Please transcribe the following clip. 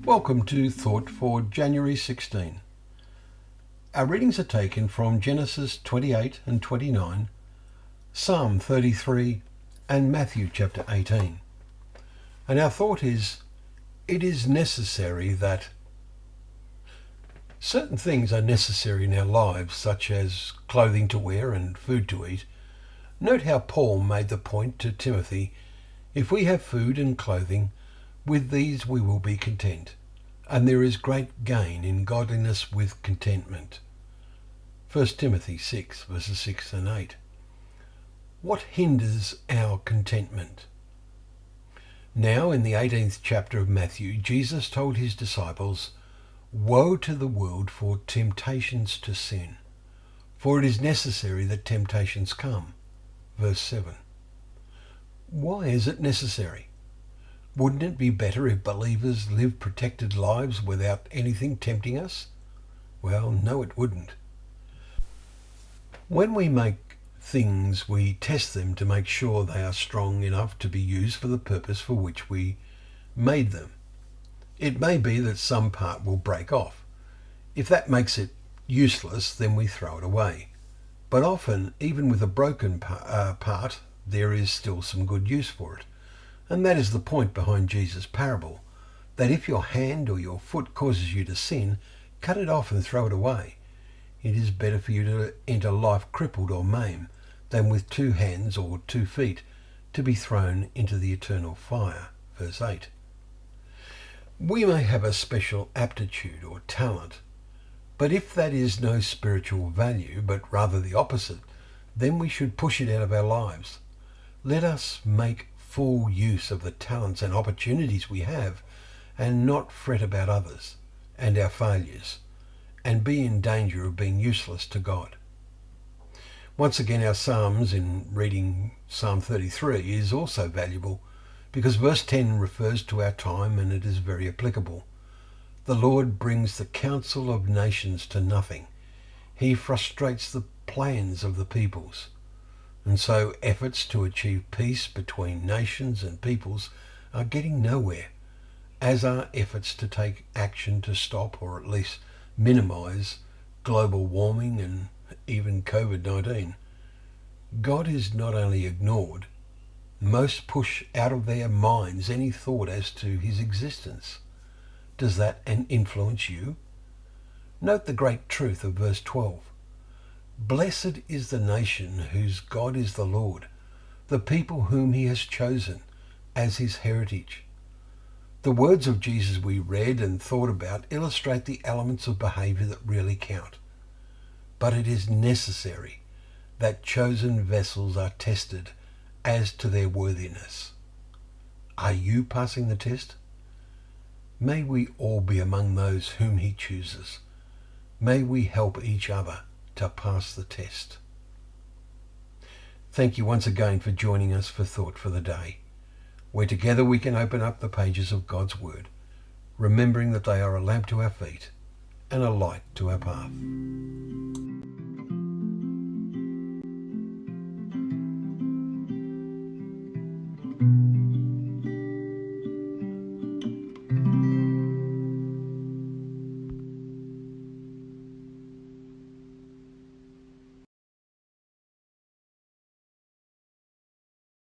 Welcome to Thought for January 16. Our readings are taken from Genesis 28 and 29, Psalm 33 and Matthew chapter 18. And our thought is, it is necessary that certain things are necessary in our lives, such as clothing to wear and food to eat. Note how Paul made the point to Timothy, if we have food and clothing, with these we will be content, and there is great gain in godliness with contentment. 1 Timothy 6 verses 6 and 8. What hinders our contentment? Now in the 18th chapter of Matthew, Jesus told his disciples, "Woe to the world for temptations to sin, for it is necessary that temptations come." Verse 7. Why is it necessary? Wouldn't it be better if believers lived protected lives without anything tempting us? Well, no, it wouldn't. When we make things, we test them to make sure they are strong enough to be used for the purpose for which we made them. It may be that some part will break off. If that makes it useless, then we throw it away. But often, even with a broken part, there is still some good use for it. And that is the point behind Jesus' parable, that if your hand or your foot causes you to sin, cut it off and throw it away. It is better for you to enter life crippled or maimed than with 2 hands or 2 feet to be thrown into the eternal fire. Verse 8. We may have a special aptitude or talent, but if that is no spiritual value, but rather the opposite, then we should push it out of our lives. Let us make full use of the talents and opportunities we have, and not fret about others and our failures, and be in danger of being useless to God. Once again, our Psalms in reading Psalm 33 is also valuable, because verse 10 refers to our time and it is very applicable. The Lord brings the counsel of nations to nothing. He frustrates the plans of the peoples. And so efforts to achieve peace between nations and peoples are getting nowhere, as are efforts to take action to stop or at least minimize global warming and even COVID-19. God is not only ignored, most push out of their minds any thought as to his existence. Does that influence you? Note the great truth of verse 12. Blessed is the nation whose God is the Lord, the people whom he has chosen as his heritage. The words of Jesus we read and thought about illustrate the elements of behaviour that really count. But it is necessary that chosen vessels are tested as to their worthiness. Are you passing the test? May we all be among those whom he chooses. May we help each other to pass the test. Thank you once again for joining us for Thought for the Day, where together we can open up the pages of God's Word, remembering that they are a lamp to our feet and a light to our path.